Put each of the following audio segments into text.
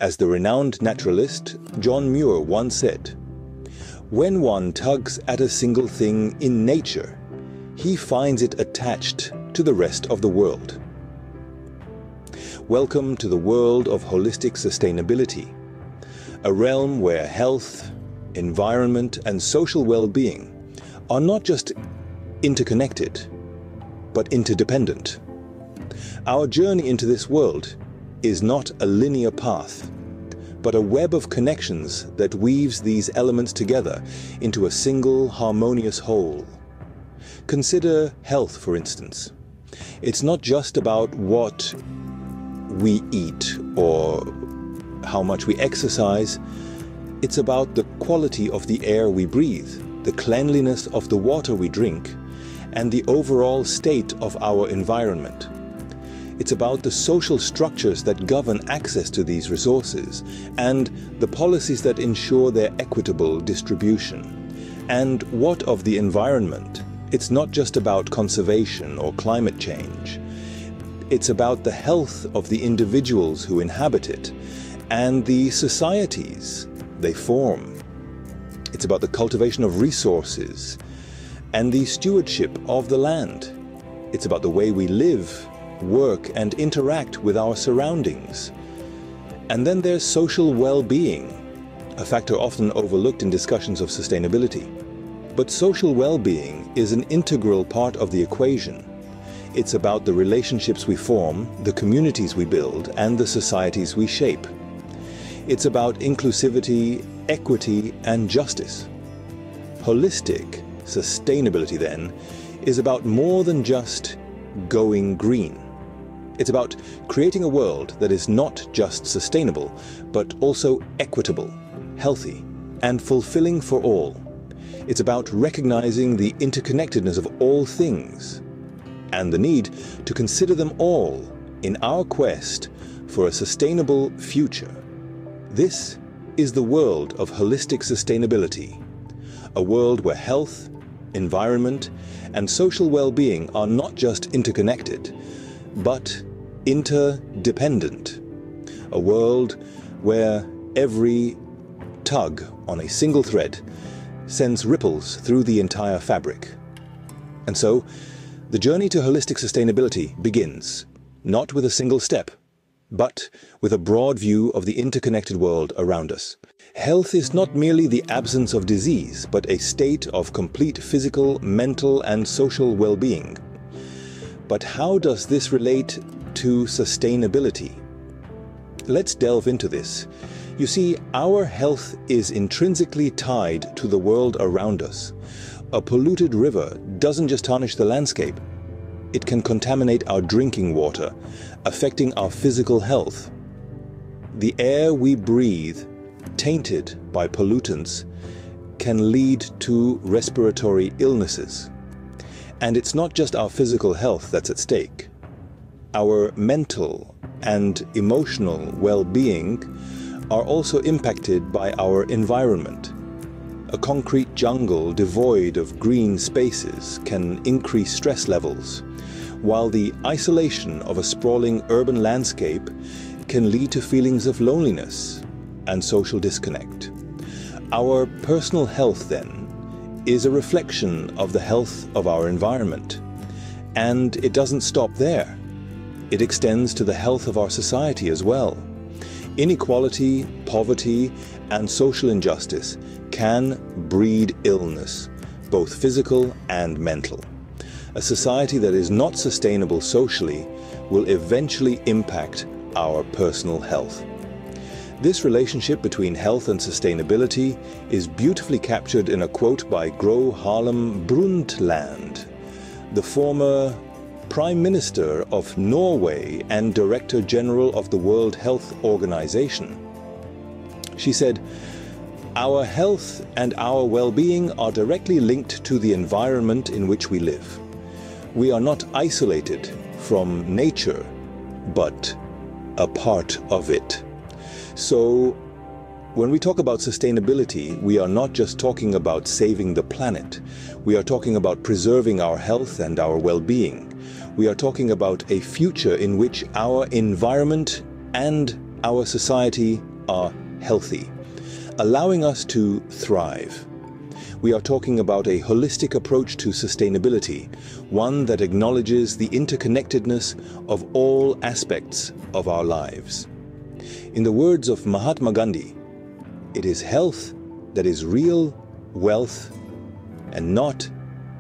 As the renowned naturalist John Muir once said, "When one tugs at a single thing in nature, he finds it attached to the rest of the world." Welcome to the world of holistic sustainability, a realm where health, environment, and social well-being are not just interconnected, but interdependent. Our journey into this world is not a linear path, but a web of connections that weaves these elements together into a single harmonious whole. Consider health, for instance. It's not just about what we eat or how much we exercise. It's about the quality of the air we breathe, the cleanliness of the water we drink, and the overall state of our environment. It's about the social structures that govern access to these resources and the policies that ensure their equitable distribution. And what of the environment? It's not just about conservation or climate change. It's about the health of the individuals who inhabit it and the societies they form. It's about the cultivation of resources and the stewardship of the land. It's about the way we live, work, and interact with our surroundings. And then there's social well-being, a factor often overlooked in discussions of sustainability. But social well-being is an integral part of the equation. It's about the relationships we form, the communities we build, and the societies we shape. It's about inclusivity, equity, and justice. Holistic sustainability, then, is about more than just going green. It's about creating a world that is not just sustainable, but also equitable, healthy, and fulfilling for all. It's about recognizing the interconnectedness of all things and the need to consider them all in our quest for a sustainable future. This is the world of holistic sustainability, a world where health, environment, and social well-being are not just interconnected, but interdependent. A world where every tug on a single thread sends ripples through the entire fabric. And so, the journey to holistic sustainability begins, not with a single step, but with a broad view of the interconnected world around us. Health is not merely the absence of disease, but a state of complete physical, mental, and social well-being. But how does this relate to sustainability? Let's delve into this. You see, our health is intrinsically tied to the world around us. A polluted river doesn't just tarnish the landscape. It can contaminate our drinking water, affecting our physical health. The air we breathe, tainted by pollutants, can lead to respiratory illnesses. And it's not just our physical health that's at stake. Our mental and emotional well-being are also impacted by our environment. A concrete jungle devoid of green spaces can increase stress levels, while the isolation of a sprawling urban landscape can lead to feelings of loneliness and social disconnect. Our personal health, then, is a reflection of the health of our environment. And it doesn't stop there. It extends to the health of our society as well. Inequality, poverty, and social injustice can breed illness, both physical and mental. A society that is not sustainable socially will eventually impact our personal health. This relationship between health and sustainability is beautifully captured in a quote by Gro Harlem Brundtland, the former Prime Minister of Norway and Director General of the World Health Organization. She said, "Our health and our well-being are directly linked to the environment in which we live. We are not isolated from nature, but a part of it." So, when we talk about sustainability, we are not just talking about saving the planet. We are talking about preserving our health and our well-being. We are talking about a future in which our environment and our society are healthy, allowing us to thrive. We are talking about a holistic approach to sustainability, one that acknowledges the interconnectedness of all aspects of our lives. In the words of Mahatma Gandhi, it is health that is real wealth and not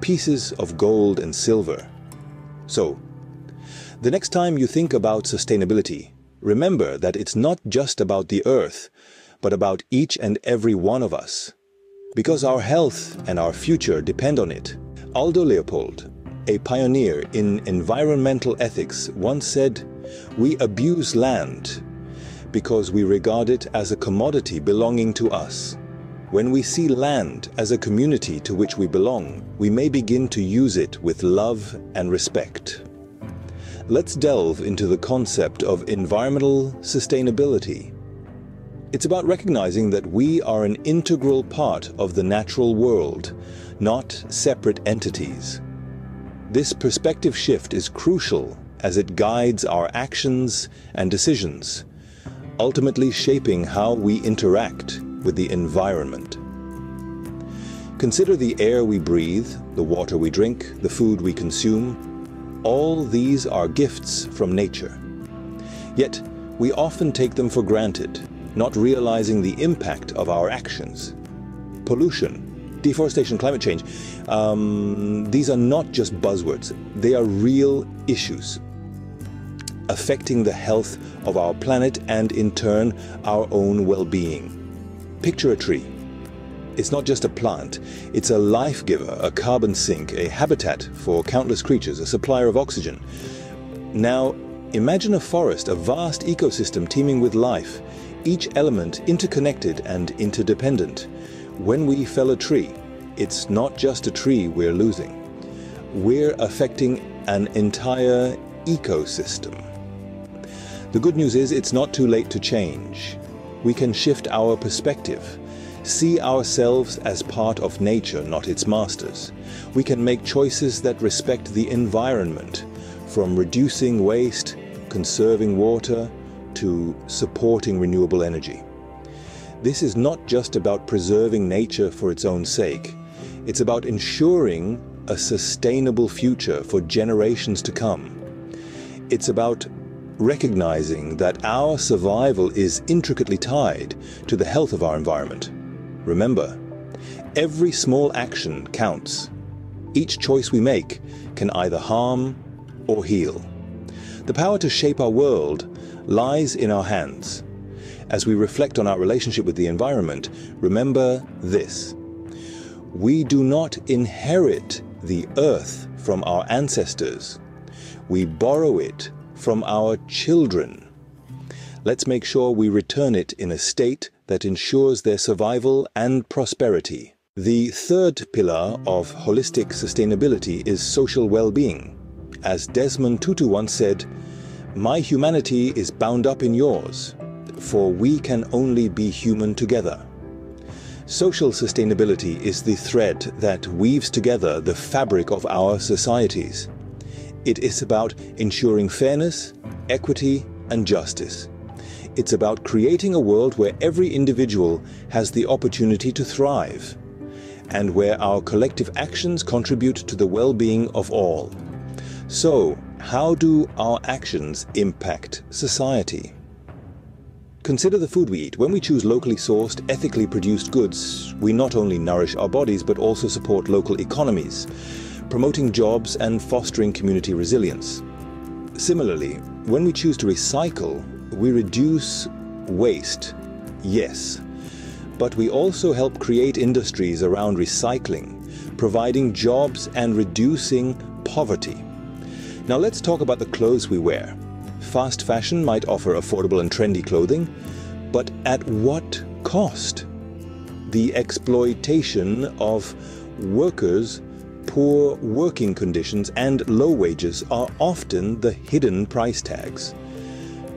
pieces of gold and silver. So, the next time you think about sustainability, remember that it's not just about the earth, but about each and every one of us. Because our health and our future depend on it. Aldo Leopold, a pioneer in environmental ethics, once said, "We abuse land because we regard it as a commodity belonging to us. When we see land as a community to which we belong, we may begin to use it with love and respect." Let's delve into the concept of environmental sustainability. It's about recognizing that we are an integral part of the natural world, not separate entities. This perspective shift is crucial as it guides our actions and decisions, ultimately shaping how we interact with the environment. Consider the air we breathe, the water we drink, the food we consume. All these are gifts from nature. Yet, we often take them for granted, not realizing the impact of our actions. Pollution, deforestation, climate change, these are not just buzzwords. They are real issues affecting the health of our planet and, in turn, our own well-being. Picture a tree. It's not just a plant. It's a life giver, a carbon sink, a habitat for countless creatures, a supplier of oxygen. Now, imagine a forest, a vast ecosystem teeming with life, each element interconnected and interdependent. When we fell a tree, it's not just a tree we're losing. We're affecting an entire ecosystem. The good news is it's not too late to change. We can shift our perspective, see ourselves as part of nature, not its masters. We can make choices that respect the environment, from reducing waste, conserving water, to supporting renewable energy. This is not just about preserving nature for its own sake. It's about ensuring a sustainable future for generations to come. It's about recognizing that our survival is intricately tied to the health of our environment. Remember, every small action counts. Each choice we make can either harm or heal. The power to shape our world lies in our hands. As we reflect on our relationship with the environment, remember this: we do not inherit the earth from our ancestors. We borrow it from our children. Let's make sure we return it in a state that ensures their survival and prosperity. The third pillar of holistic sustainability is social well-being. As Desmond Tutu once said, "My humanity is bound up in yours, for we can only be human together." Social sustainability is the thread that weaves together the fabric of our societies. It is about ensuring fairness, equity, and justice. It's about creating a world where every individual has the opportunity to thrive, and where our collective actions contribute to the well-being of all. So, how do our actions impact society? Consider the food we eat. When we choose locally sourced, ethically produced goods, we not only nourish our bodies but also support local economies, promoting jobs and fostering community resilience. Similarly, when we choose to recycle, we reduce waste, yes, but we also help create industries around recycling, providing jobs and reducing poverty. Now let's talk about the clothes we wear. Fast fashion might offer affordable and trendy clothing, but at what cost? The exploitation of workers, poor working conditions, and low wages are often the hidden price tags.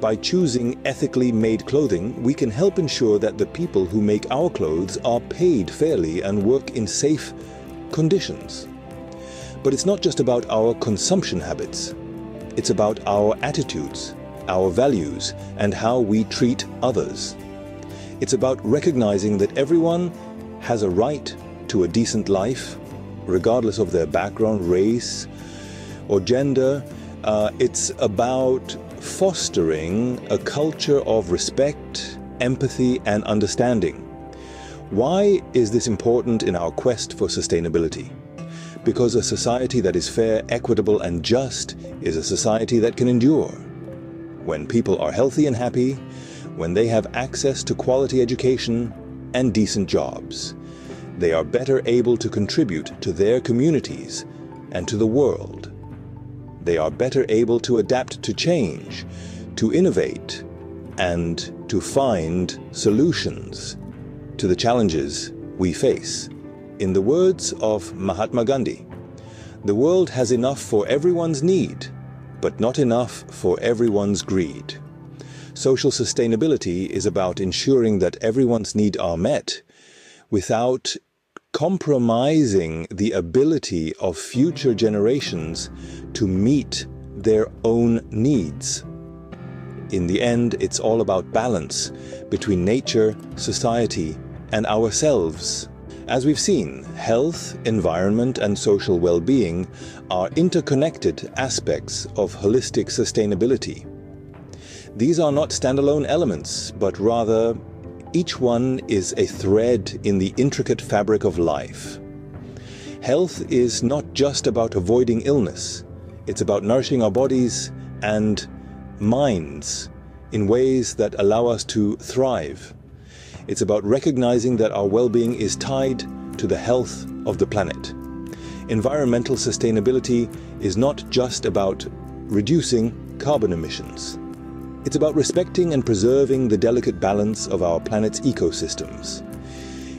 By choosing ethically made clothing, we can help ensure that the people who make our clothes are paid fairly and work in safe conditions. But it's not just about our consumption habits. It's about our attitudes, our values, and how we treat others. It's about recognizing that everyone has a right to a decent life, regardless of their background, race, or gender. It's about fostering a culture of respect, empathy, and understanding. Why is this important in our quest for sustainability? Because a society that is fair, equitable, and just is a society that can endure. When people are healthy and happy, when they have access to quality education and decent jobs, they are better able to contribute to their communities and to the world. They are better able to adapt to change, to innovate, and to find solutions to the challenges we face. In the words of Mahatma Gandhi, the world has enough for everyone's need, but not enough for everyone's greed. Social sustainability is about ensuring that everyone's needs are met without compromising the ability of future generations to meet their own needs. In the end, it's all about balance between nature, society, and ourselves. As we've seen, health, environment, and social well-being are interconnected aspects of holistic sustainability. These are not standalone elements, but rather each one is a thread in the intricate fabric of life. Health is not just about avoiding illness. It's about nourishing our bodies and minds in ways that allow us to thrive. It's about recognizing that our well-being is tied to the health of the planet. Environmental sustainability is not just about reducing carbon emissions. It's about respecting and preserving the delicate balance of our planet's ecosystems.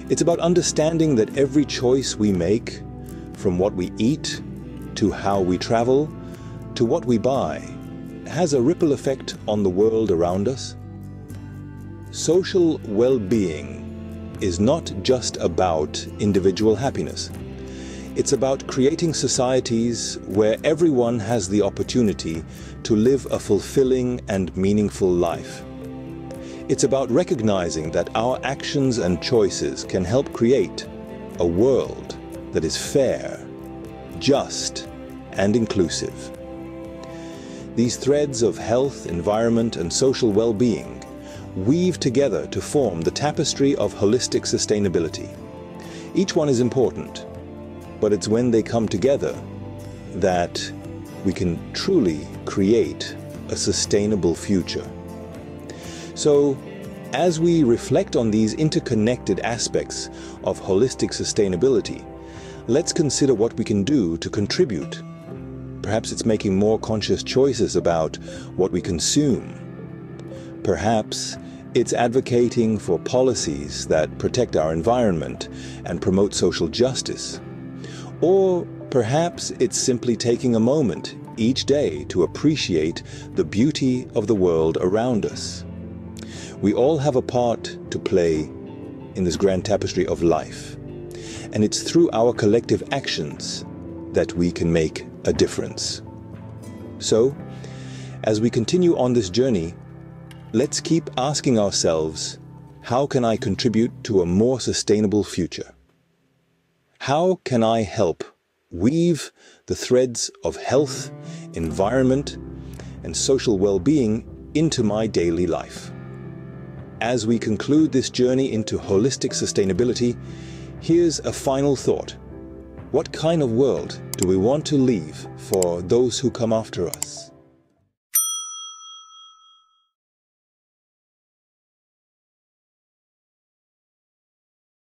It's about understanding that every choice we make, from what we eat, to how we travel, to what we buy, has a ripple effect on the world around us. Social well-being is not just about individual happiness. It's about creating societies where everyone has the opportunity to live a fulfilling and meaningful life. It's about recognizing that our actions and choices can help create a world that is fair, just, and inclusive. These threads of health, environment, and social well-being weave together to form the tapestry of holistic sustainability. Each one is important, but it's when they come together that we can truly create a sustainable future. So, as we reflect on these interconnected aspects of holistic sustainability, let's consider what we can do to contribute. Perhaps it's making more conscious choices about what we consume. Perhaps it's advocating for policies that protect our environment and promote social justice. Or perhaps it's simply taking a moment each day to appreciate the beauty of the world around us. We all have a part to play in this grand tapestry of life, and it's through our collective actions that we can make a difference. So, as we continue on this journey, let's keep asking ourselves, how can I contribute to a more sustainable future? How can I help weave the threads of health, environment, and social well-being into my daily life? As we conclude this journey into holistic sustainability, here's a final thought. What kind of world do we want to leave for those who come after us?